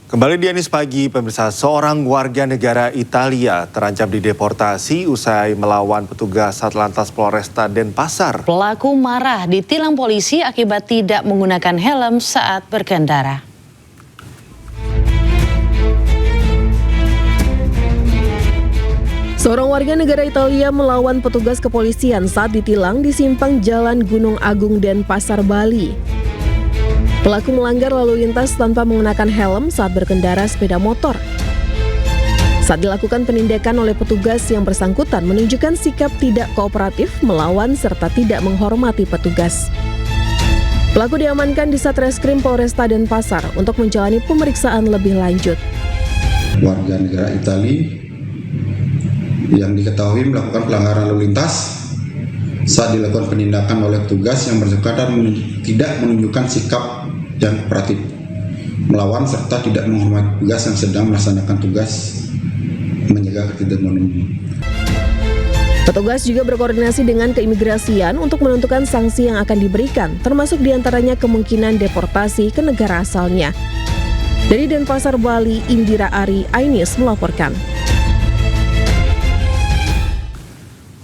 Kembali di Anies Pagi, pemirsa, seorang warga negara Italia terancam dideportasi usai melawan petugas Satlantas Polresta Denpasar. Pelaku marah ditilang polisi akibat tidak menggunakan helm saat berkendara. Seorang warga negara Italia melawan petugas kepolisian saat ditilang di simpang Jalan Gunung Agung Denpasar, Bali. Pelaku melanggar lalu lintas tanpa menggunakan helm saat berkendara sepeda motor. Saat dilakukan penindakan oleh petugas, yang bersangkutan menunjukkan sikap tidak kooperatif, melawan serta tidak menghormati petugas. Pelaku diamankan di Satreskrim Polresta Denpasar untuk menjalani pemeriksaan lebih lanjut. Warga negara Italia yang diketahui melakukan pelanggaran lalu lintas saat dilakukan penindakan oleh petugas yang bersangkutan tidak menunjukkan sikap yang kooperatif, melawan serta tidak menghormati petugas yang sedang melaksanakan tugas menjaga ketertiban umum. Petugas juga berkoordinasi dengan keimigrasian untuk menentukan sanksi yang akan diberikan, termasuk diantaranya kemungkinan deportasi ke negara asalnya. Dari Denpasar, Bali, Indira Ari, iNews melaporkan.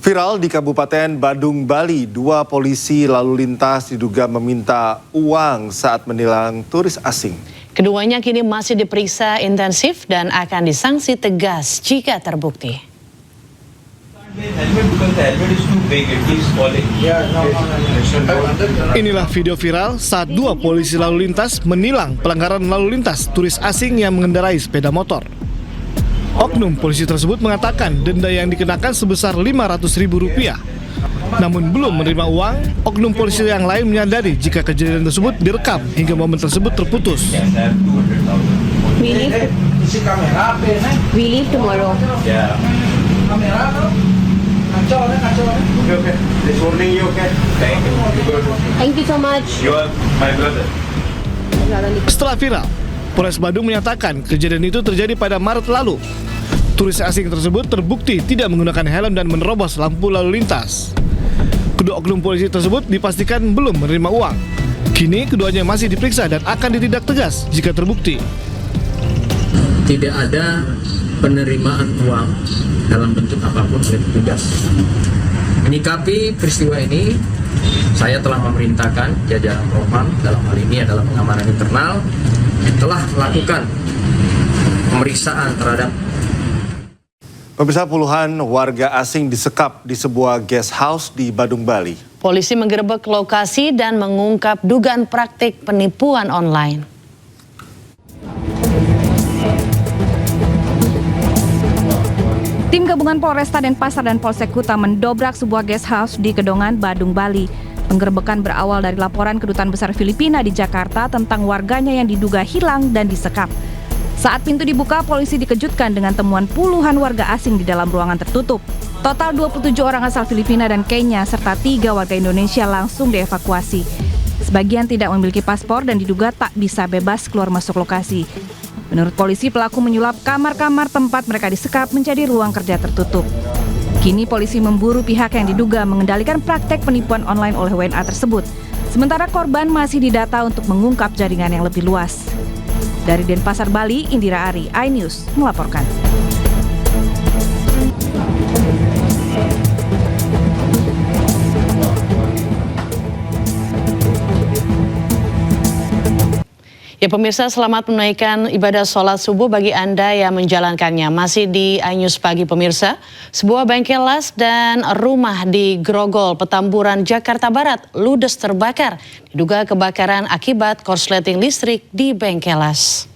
Viral di Kabupaten Badung, Bali, 2 polisi lalu lintas diduga meminta uang saat menilang turis asing. Keduanya kini masih diperiksa intensif dan akan disanksi tegas jika terbukti. Inilah video viral saat 2 polisi lalu lintas menilang pelanggaran lalu lintas turis asing yang mengendarai sepeda motor. Oknum polisi tersebut mengatakan denda yang dikenakan sebesar Rp500.000. Namun belum menerima uang, oknum polisi yang lain menyadari jika kejadian tersebut direkam hingga momen tersebut terputus. We leave tomorrow. Thank you so much. You are my brother. Setelah viral, Polres Badung menyatakan kejadian itu terjadi pada Maret lalu. Turis asing tersebut terbukti tidak menggunakan helm dan menerobos lampu lalu lintas. Kedua oknum polisi tersebut dipastikan belum menerima uang. Kini keduanya masih diperiksa dan akan ditindak tegas jika terbukti. Tidak ada penerimaan uang dalam bentuk apapun oleh petugas. Menyikapi peristiwa ini, saya telah memerintahkan jajaran Propam, dalam hal ini adalah pengamanan internal, telah melakukan pemeriksaan terhadap. Pemirsa, puluhan warga asing disekap di sebuah guest house di Badung, Bali. Polisi menggerebek lokasi dan mengungkap dugaan praktik penipuan online. Tim gabungan Polresta Denpasar dan Polsek Kuta mendobrak sebuah guest house di Kedongan, Badung, Bali. Penggerebekan berawal dari laporan Kedutaan Besar Filipina di Jakarta tentang warganya yang diduga hilang dan disekap. Saat pintu dibuka, polisi dikejutkan dengan temuan puluhan warga asing di dalam ruangan tertutup. Total 27 orang asal Filipina dan Kenya serta 3 warga Indonesia langsung dievakuasi. Sebagian tidak memiliki paspor dan diduga tak bisa bebas keluar masuk lokasi. Menurut polisi, pelaku menyulap kamar-kamar tempat mereka disekap menjadi ruang kerja tertutup. Kini polisi memburu pihak yang diduga mengendalikan praktek penipuan online oleh WNA tersebut. Sementara korban masih didata untuk mengungkap jaringan yang lebih luas. Dari Denpasar, Bali, Indira Ari, iNews melaporkan. Ya pemirsa, selamat menunaikan ibadah sholat subuh bagi Anda yang menjalankannya. Masih di iNews Pagi pemirsa, sebuah bengkel las dan rumah di Grogol, Petamburan, Jakarta Barat ludes terbakar. Diduga kebakaran akibat korsleting listrik di bengkel las.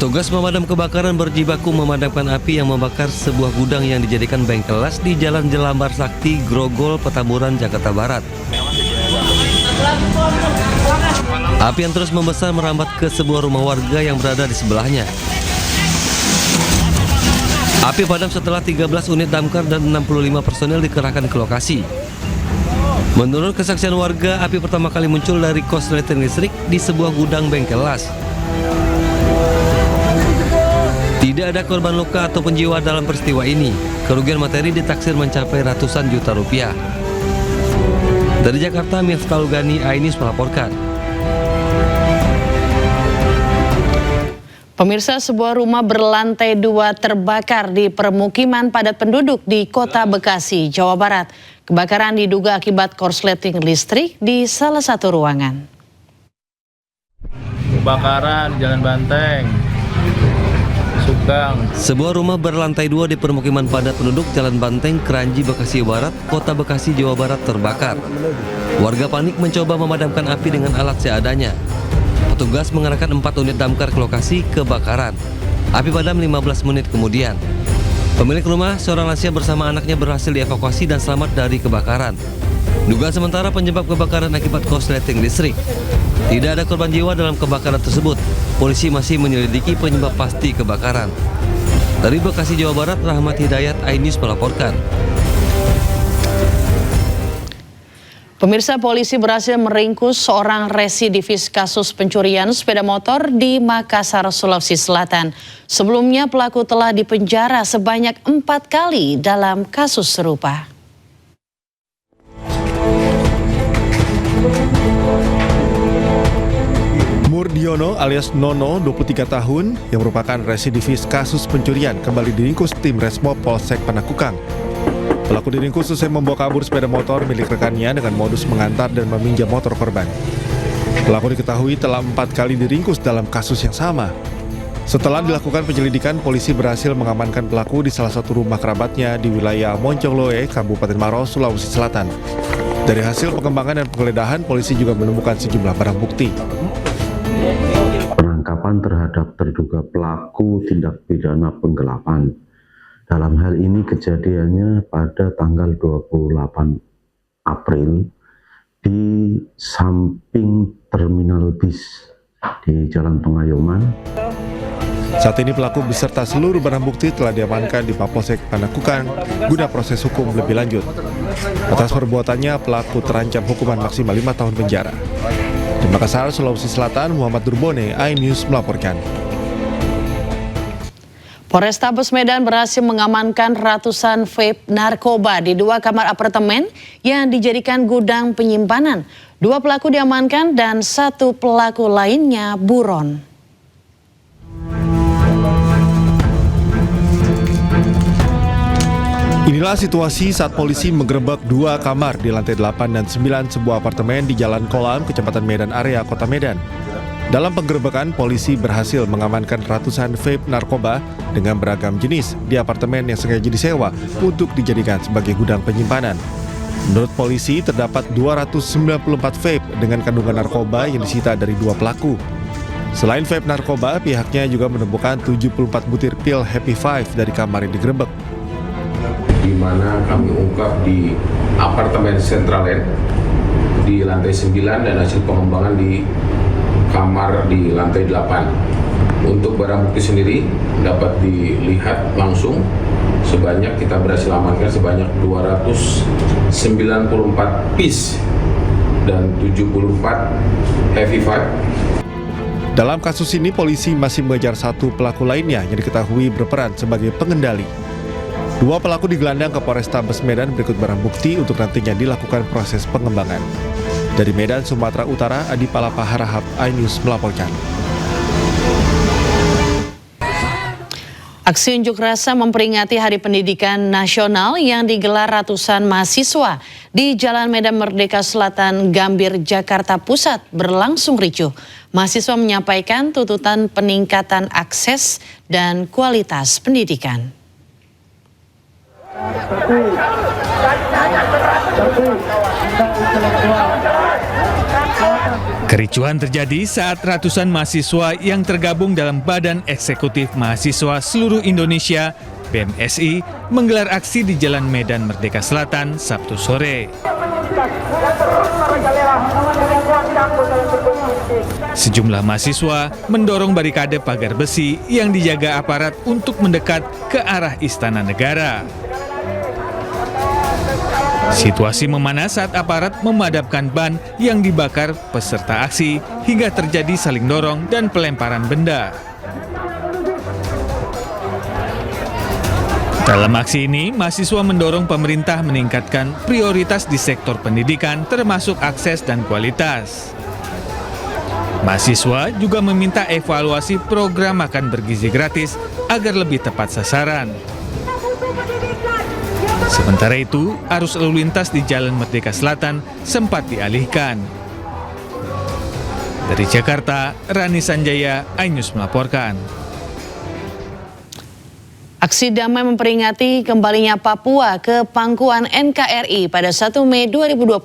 Petugas pemadam kebakaran berjibaku memadamkan api yang membakar sebuah gudang yang dijadikan bengkel las di Jalan Jelambar Sakti, Grogol, Petamburan, Jakarta Barat. Api yang terus membesar merambat ke sebuah rumah warga yang berada di sebelahnya. Api padam setelah 13 unit damkar dan 65 personel dikerahkan ke lokasi. Menurut kesaksian warga, api pertama kali muncul dari korsleting listrik di sebuah gudang bengkel las. Tidak ada korban luka ataupun jiwa dalam peristiwa ini. Kerugian materi ditaksir mencapai ratusan juta rupiah. Dari Jakarta, Miftahul Gani, iNews melaporkan. Pemirsa, sebuah rumah berlantai 2 terbakar di permukiman padat penduduk di Kota Bekasi, Jawa Barat. Kebakaran diduga akibat korsleting listrik di salah satu ruangan. Kebakaran Jalan Banteng, Sugeng. Sebuah rumah berlantai 2 di permukiman padat penduduk Jalan Banteng, Kranji, Bekasi, Jawa Barat, Kota Bekasi, Jawa Barat terbakar. Warga panik mencoba memadamkan api dengan alat seadanya. Petugas mengerahkan 4 unit damkar ke lokasi kebakaran. Api padam 15 menit kemudian. Pemilik rumah, seorang lansia bersama anaknya berhasil dievakuasi dan selamat dari kebakaran. Dugaan sementara penyebab kebakaran akibat korsleting listrik. Tidak ada korban jiwa dalam kebakaran tersebut. Polisi masih menyelidiki penyebab pasti kebakaran. Dari Bekasi, Jawa Barat, Rahmat Hidayat, iNews melaporkan. Pemirsa, polisi berhasil meringkus seorang residivis kasus pencurian sepeda motor di Makassar, Sulawesi Selatan. Sebelumnya pelaku telah dipenjara sebanyak 4 kali dalam kasus serupa. Murdiono alias Nono, 23 tahun, yang merupakan residivis kasus pencurian, kembali diringkus tim Resmob Polsek Panakukang. Pelaku diringkus usai membawa kabur sepeda motor milik rekannya dengan modus mengantar dan meminjam motor korban. Pelaku diketahui telah 4 kali diringkus dalam kasus yang sama. Setelah dilakukan penyelidikan, polisi berhasil mengamankan pelaku di salah satu rumah kerabatnya di wilayah Moncongloe, Kabupaten Maros, Sulawesi Selatan. Dari hasil pengembangan dan penggeledahan, polisi juga menemukan sejumlah barang bukti. Penangkapan terhadap terduga pelaku tindak pidana penggelapan. Dalam hal ini kejadiannya pada tanggal 28 April di samping terminal bis di Jalan Pengayoman. Saat ini pelaku beserta seluruh barang bukti telah diamankan di Mapolsek Panakukang guna proses hukum lebih lanjut. Atas perbuatannya, pelaku terancam hukuman maksimal 5 tahun penjara. Di Makassar, Sulawesi Selatan, Muhammad Durbone, iNews melaporkan. Polrestabes Medan berhasil mengamankan ratusan vape narkoba di 2 kamar apartemen yang dijadikan gudang penyimpanan. 2 pelaku diamankan dan 1 pelaku lainnya buron. Inilah situasi saat polisi menggerebek 2 kamar di lantai 8 dan 9 sebuah apartemen di Jalan Kolam, Kecamatan Medan Area, Kota Medan. Dalam penggerebekan, polisi berhasil mengamankan ratusan vape narkoba dengan beragam jenis di apartemen yang sengaja disewa untuk dijadikan sebagai gudang penyimpanan. Menurut polisi, terdapat 294 vape dengan kandungan narkoba yang disita dari 2 pelaku. Selain vape narkoba, pihaknya juga menemukan 74 butir pil Happy Five dari kamar yang digerebek. Di mana kami ungkap di apartemen Central End di lantai 9 dan hasil pengembangan di kamar di lantai 8. Untuk barang bukti sendiri dapat dilihat langsung kita berhasil amankan sebanyak 294 piece dan 74 Happy Five. Dalam kasus ini, polisi masih mengejar 1 pelaku lainnya yang diketahui berperan sebagai pengendali. 2 pelaku digelandang ke Polrestabes Medan berikut barang bukti untuk nantinya dilakukan proses pengembangan. Dari Medan, Sumatera Utara, Adi Palapa Harahap, iNews melaporkan. Aksi unjuk rasa memperingati Hari Pendidikan Nasional yang digelar ratusan mahasiswa di Jalan Medan Merdeka Selatan, Gambir, Jakarta Pusat berlangsung ricuh. Mahasiswa menyampaikan tuntutan peningkatan akses dan kualitas pendidikan. Kericuhan terjadi saat ratusan mahasiswa yang tergabung dalam Badan Eksekutif Mahasiswa Seluruh Indonesia (BMSI) menggelar aksi di Jalan Medan Merdeka Selatan Sabtu sore. Sejumlah mahasiswa mendorong barikade pagar besi yang dijaga aparat untuk mendekat ke arah Istana Negara. Situasi memanas saat aparat memadamkan ban yang dibakar peserta aksi hingga terjadi saling dorong dan pelemparan benda. Dalam aksi ini, mahasiswa mendorong pemerintah meningkatkan prioritas di sektor pendidikan termasuk akses dan kualitas. Mahasiswa juga meminta evaluasi program makan bergizi gratis agar lebih tepat sasaran. Sementara itu, arus lalu lintas di Jalan Merdeka Selatan sempat dialihkan. Dari Jakarta, Rani Sanjaya, iNews melaporkan. Aksi damai memperingati kembalinya Papua ke pangkuan NKRI pada 1 Mei 2026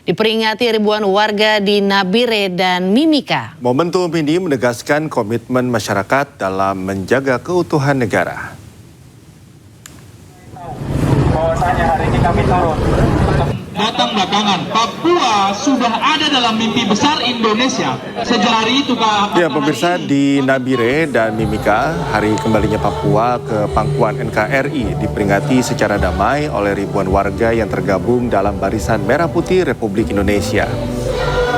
diperingati ribuan warga di Nabire dan Mimika. Momentum ini menegaskan komitmen masyarakat dalam menjaga keutuhan negara. Bahwasanya hari ini kami turun datang belakangan. Papua sudah ada dalam mimpi besar Indonesia. Sejak hari itu Ya pemirsa, di Nabire dan Mimika, hari kembalinya Papua ke pangkuan NKRI diperingati secara damai oleh ribuan warga yang tergabung dalam Barisan Merah Putih Republik Indonesia.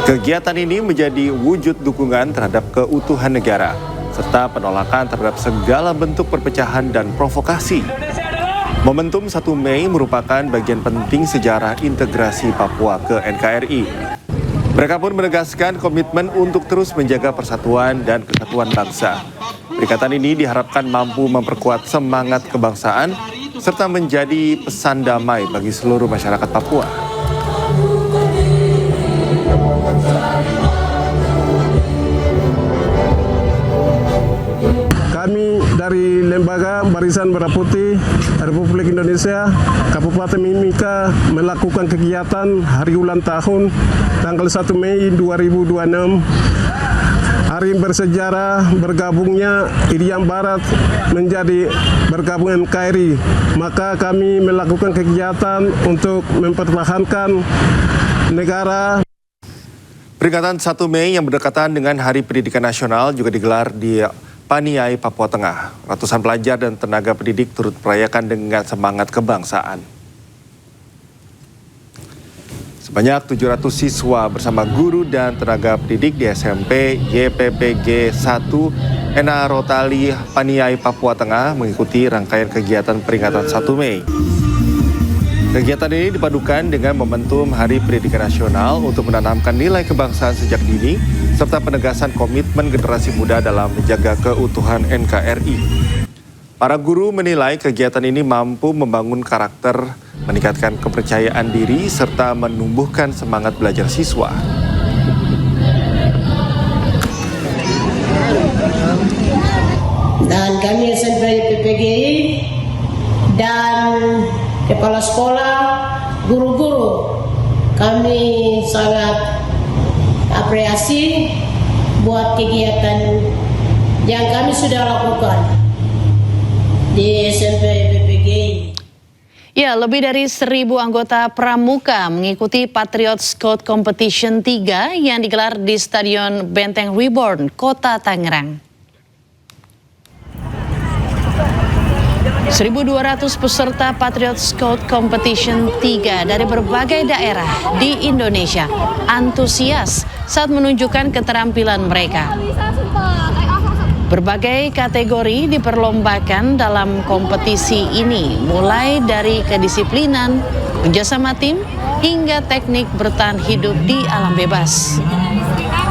Kegiatan ini menjadi wujud dukungan terhadap keutuhan negara serta penolakan terhadap segala bentuk perpecahan dan provokasi. Momentum 1 Mei merupakan bagian penting sejarah integrasi Papua ke NKRI. Mereka pun menegaskan komitmen untuk terus menjaga persatuan dan kesatuan bangsa. Peringatan ini diharapkan mampu memperkuat semangat kebangsaan serta menjadi pesan damai bagi seluruh masyarakat Papua. Kami dari Lembaga Barisan Merah Putih Republik Indonesia Kabupaten Mimika melakukan kegiatan hari ulang tahun tanggal 1 Mei 2026. Hari bersejarah bergabungnya Irian Barat menjadi bergabung NKRI. Maka kami melakukan kegiatan untuk mempertahankan negara. Peringatan 1 Mei yang berdekatan dengan Hari Pendidikan Nasional juga digelar di Paniai, Papua Tengah. Ratusan pelajar dan tenaga pendidik turut merayakan dengan semangat kebangsaan. Sebanyak 700 siswa bersama guru dan tenaga pendidik di SMP YPPG 1 Ena Rotali, Paniai, Papua Tengah mengikuti rangkaian kegiatan peringatan 1 Mei. Kegiatan ini dipadukan dengan momentum Hari Pendidikan Nasional untuk menanamkan nilai kebangsaan sejak dini serta penegasan komitmen generasi muda dalam menjaga keutuhan NKRI. Para guru menilai kegiatan ini mampu membangun karakter, meningkatkan kepercayaan diri, serta menumbuhkan semangat belajar siswa. Dan kami SMP PPGI dan kepala sekolah, guru-guru, kami sangat apresiasi buat kegiatan yang kami sudah lakukan di SMP PPGI. Ya, lebih dari 1.000 anggota pramuka mengikuti Patriot Scout Competition 3 yang digelar di Stadion Benteng Reborn, Kota Tangerang. 1.200 peserta Patriot Scout Competition 3 dari berbagai daerah di Indonesia antusias saat menunjukkan keterampilan mereka. Berbagai kategori diperlombakan dalam kompetisi ini, mulai dari kedisiplinan, kerjasama tim, hingga teknik bertahan hidup di alam bebas.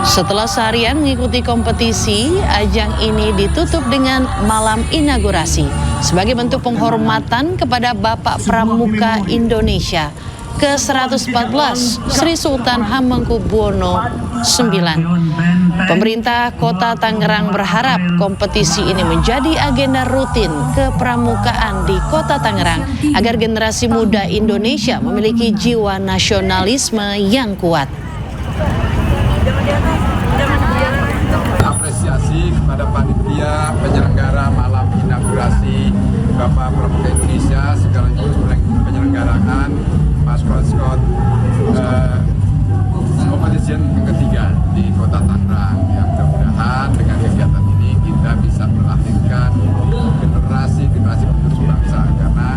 Setelah seharian mengikuti kompetisi, ajang ini ditutup dengan malam inaugurasi sebagai bentuk penghormatan kepada Bapak Pramuka Indonesia ke-114 Sri Sultan Hamengkubuwono IX. Pemerintah Kota Tangerang berharap kompetisi ini menjadi agenda rutin kepramukaan di Kota Tangerang agar generasi muda Indonesia memiliki jiwa nasionalisme yang kuat. Apresiasi kepada panitia penyelenggara malam inaugurasi Bapak Pramuka Indonesia sekaligus penyelenggaraan Patriot Scout Competition ketiga di Kota Tangerang. Yang mudah-mudahan dengan kegiatan ini kita bisa melahirkan generasi penerus bangsa karena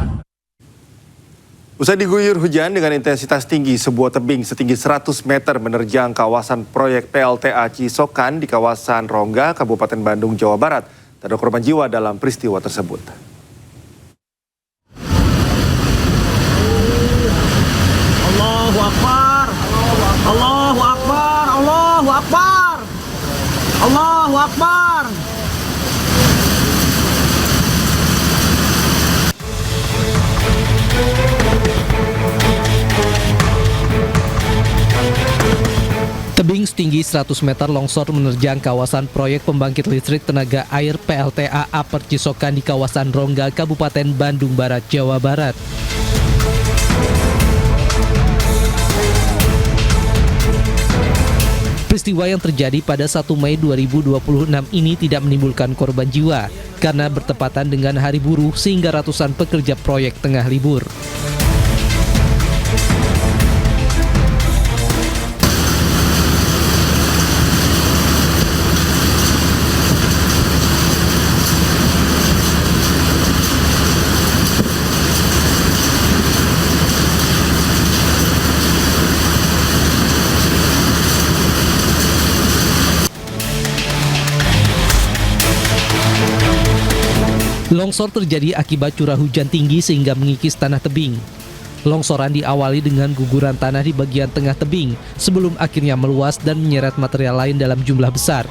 Usai diguyur hujan dengan intensitas tinggi, sebuah tebing setinggi 100 meter menerjang kawasan proyek PLTA Cisokan di kawasan Rongga, Kabupaten Bandung, Jawa Barat. Tak ada korban jiwa dalam peristiwa tersebut. setinggi 100 meter longsor menerjang kawasan proyek pembangkit listrik tenaga air PLTA Upper Cisokan di kawasan Rongga, Kabupaten Bandung Barat, Jawa Barat. Peristiwa yang terjadi pada 1 Mei 2026 ini tidak menimbulkan korban jiwa karena bertepatan dengan hari buruh sehingga ratusan pekerja proyek tengah libur. Longsor terjadi akibat curah hujan tinggi sehingga mengikis tanah tebing. Longsoran diawali dengan guguran tanah di bagian tengah tebing sebelum akhirnya meluas dan menyeret material lain dalam jumlah besar.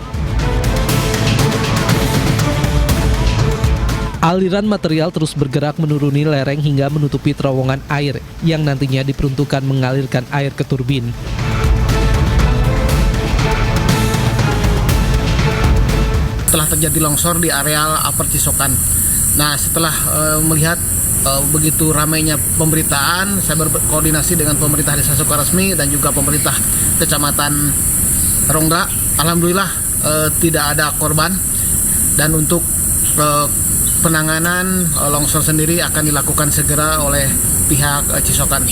Aliran material terus bergerak menuruni lereng hingga menutupi terowongan air yang nantinya diperuntukkan mengalirkan air ke turbin. Telah terjadi longsor di areal Upper Cisokan. Nah, setelah melihat begitu ramainya pemberitaan, saya berkoordinasi dengan pemerintah Desa Sukaresmi dan juga pemerintah Kecamatan Rongga. Alhamdulillah tidak ada korban, dan untuk penanganan longsor sendiri akan dilakukan segera oleh pihak Cisokan.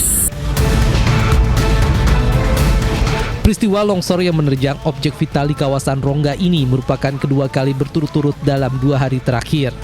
Peristiwa longsor yang menerjang objek vital di kawasan Rongga ini merupakan kedua kali berturut-turut dalam 2 hari terakhir.